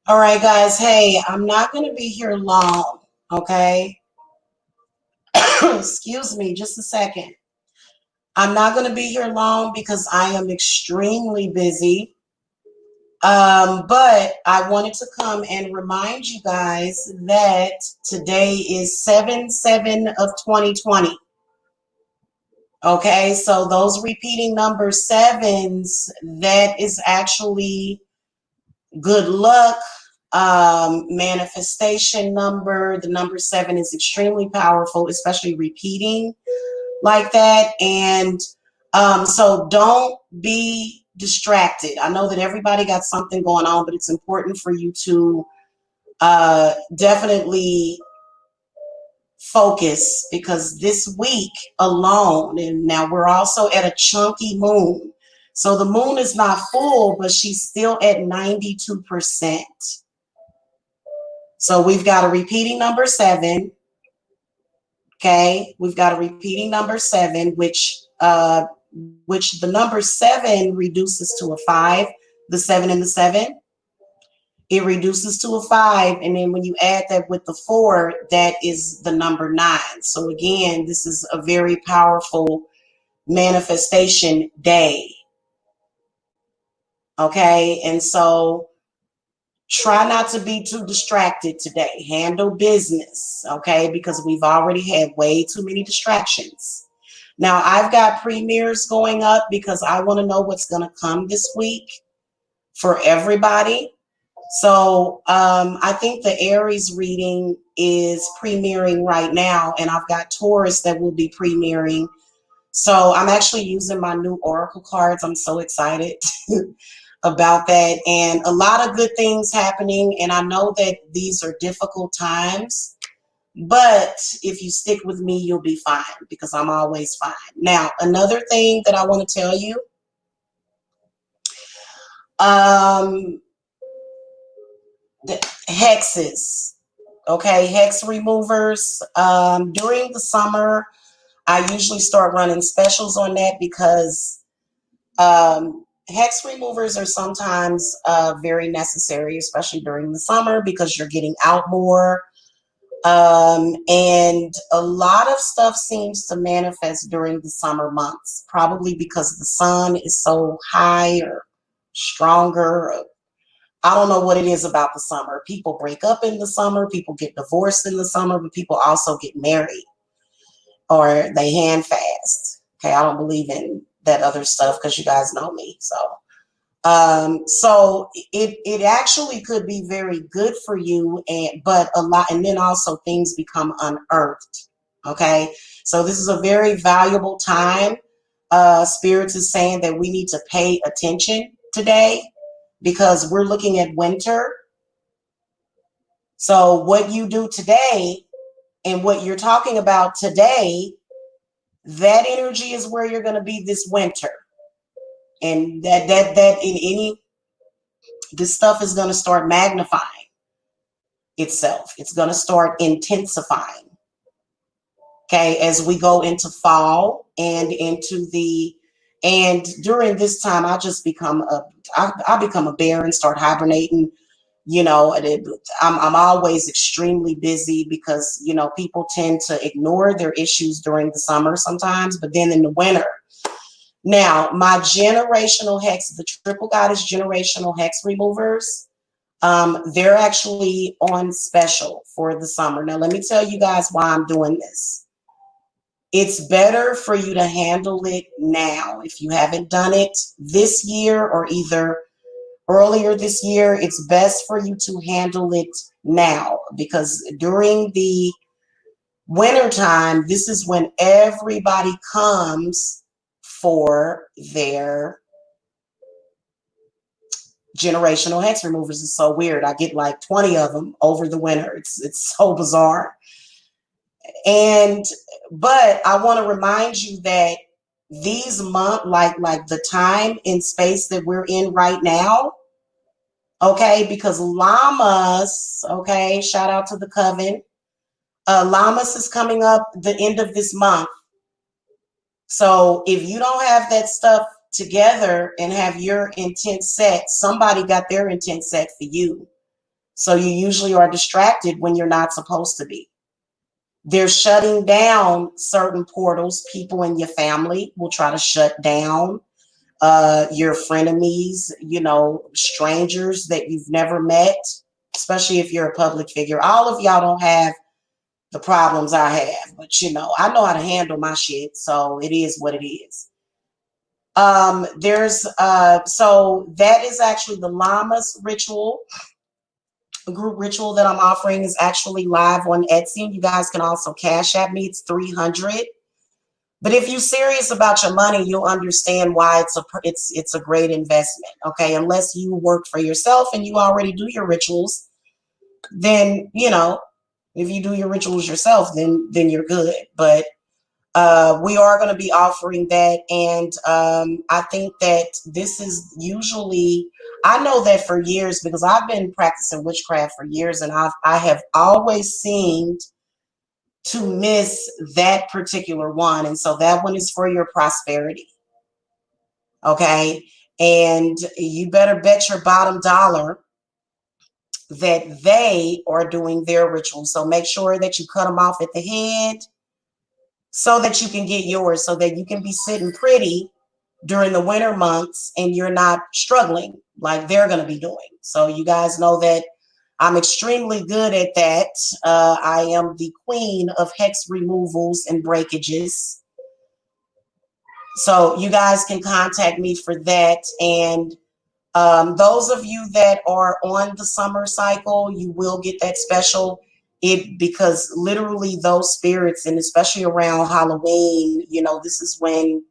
All right, guys. Hey, I'm not going to be here long, okay? Excuse me, just a second. I'm not going to be here long because I am extremely busy. But I wanted to come and remind you guys that today is 7/7 of 2020. Okay, so those repeating number sevens, that is actually good luck, manifestation number. The number 7 is extremely powerful, especially repeating like that. And so don't be distracted. I know that everybody got something going on, but it's important for you to definitely focus, because this week alone, and now we're also at a chunky moon. So the moon is not full, but she's still at 92%. So we've got a repeating number 7. Okay, we've got a repeating number 7, which the number 7 reduces to a 5. The 7 and the 7, it reduces to a 5, and then when you add that with the 4, that is the number 9. So again, this is a very powerful manifestation day. Okay, and so try not to be too distracted today. Handle business, okay, because we've already had way too many distractions. Now, I've got premieres going up because I want to know what's going to come this week for everybody. So I think the Aries reading is premiering right now, and I've got Taurus that will be premiering. So I'm actually using my new Oracle cards. I'm so excited about that, and a lot of good things happening. And I know that these are difficult times, but if you stick with me, you'll be fine, because I'm always fine. Now, another thing that I want to tell you, the hexes, okay, hex removers. During the summer, I usually start running specials on that, because hex removers are sometimes very necessary, especially during the summer, because you're getting out more. And a lot of stuff seems to manifest during the summer months, probably because the sun is so high or stronger. I don't know what it is about the summer. People break up in the summer, people get divorced in the summer, but people also get married or they hand fast. Okay, I don't believe in that other stuff because you guys know me. So it actually could be very good for you, but a lot, and then also things become unearthed. Okay, so this is a very valuable time. Spirits is saying that we need to pay attention today because we're looking at winter. So what you do today and what you're talking about today, that energy is where you're going to be this winter, and that in any this stuff is going to start magnifying itself. It's going to start intensifying. Okay, as we go into fall and and during this time, I become a bear and start hibernating. You know, I'm always extremely busy because, you know, people tend to ignore their issues during the summer sometimes, but then in the winter. Now, my generational hex, the triple goddess generational hex removers, they're actually on special for the summer. Now, let me tell you guys why I'm doing this. It's better for you to handle it now. If you haven't done it this year or either earlier this year, it's best for you to handle it now because during the winter time, this is when everybody comes for their generational hex removers. Is so weird. I get like 20 of them over the winter. It's so bizarre. But I want to remind you that these months, like the time and space that we're in right now, okay, because Llamas, okay, shout out to the coven. Llamas is coming up the end of this month. So if you don't have that stuff together and have your intent set, somebody got their intent set for you. So you usually are distracted when you're not supposed to be. They're shutting down certain portals. People in your family will try to shut down your frenemies, you know, strangers that you've never met, especially if you're a public figure. All of y'all don't have the problems I have, but you know, I know how to handle my shit, so it is what it is. So that is actually the Llamas ritual. The group ritual that I'm offering is actually live on Etsy. You guys can also cash at me. It's 300. But if you're serious about your money, you'll understand why it's a great investment. Okay, unless you work for yourself and you already do your rituals, then you know, if you do your rituals yourself, then you're good. But we are going to be offering that, and I think that this is usually. I know that for years because I've been practicing witchcraft for years, and I have always seemed to miss that particular one, and so that one is for your prosperity. Okay, and you better bet your bottom dollar that they are doing their ritual. So make sure that you cut them off at the head so that you can get yours, so that you can be sitting pretty during the winter months and you're not struggling like they're going to be doing. So you guys know that I'm extremely good at that. I am the queen of hex removals and breakages. So you guys can contact me for that. And those of you that are on the summer cycle, you will get that special. Because literally those spirits, and especially around Halloween, you know, this is when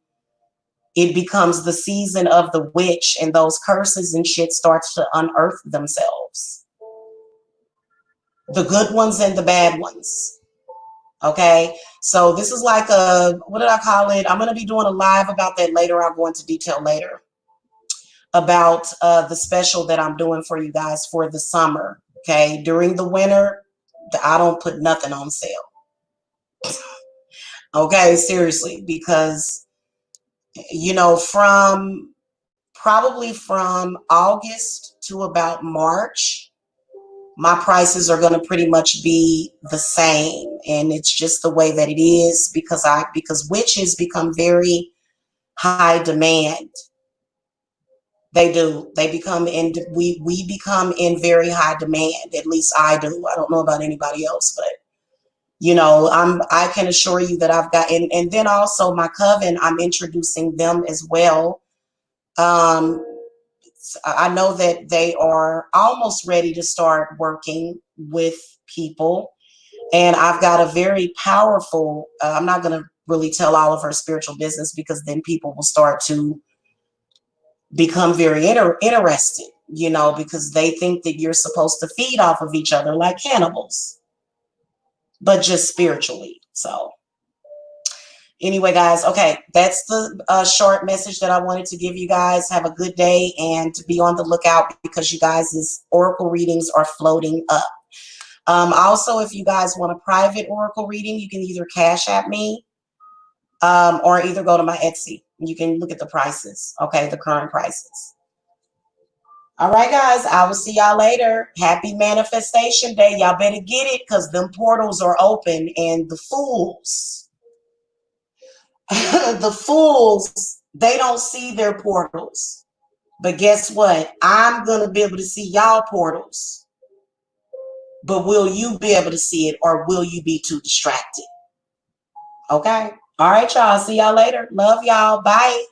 it becomes the season of the witch, and those curses and shit starts to unearth themselves. The good ones and the bad ones. Okay, so this is like what did I call it? I'm going to be doing a live about that later. I'll go into detail later about the special that I'm doing for you guys for the summer. Okay, during the winter, I don't put nothing on sale. Okay, seriously, because you know, probably from August to about March, my prices are going to pretty much be the same, and it's just the way that it is because witches become very high demand. They do. They become in we become in very high demand. At least I do. I don't know about anybody else, but I can assure you that I've got, and then also my coven, I'm introducing them as well. I know that they are almost ready to start working with people, and I've got a very powerful, I'm not going to really tell all of her spiritual business because then people will start to become very interested, because they think that you're supposed to feed off of each other like cannibals, but just spiritually. So anyway, guys, okay, that's the short message that I wanted to give you guys. Have a good day, and to be on the lookout because you guys' oracle readings are floating up. Also, if you guys want a private oracle reading, you can either Cash App me or either go to my Etsy. You can look at the prices, okay, the current prices. All right, guys, I will see y'all later. Happy Manifestation Day. Y'all better get it because them portals are open, and the fools, the fools, they don't see their portals. But guess what? I'm going to be able to see y'all portals. But will you be able to see it, or will you be too distracted? Okay. All right, y'all. See y'all later. Love y'all. Bye.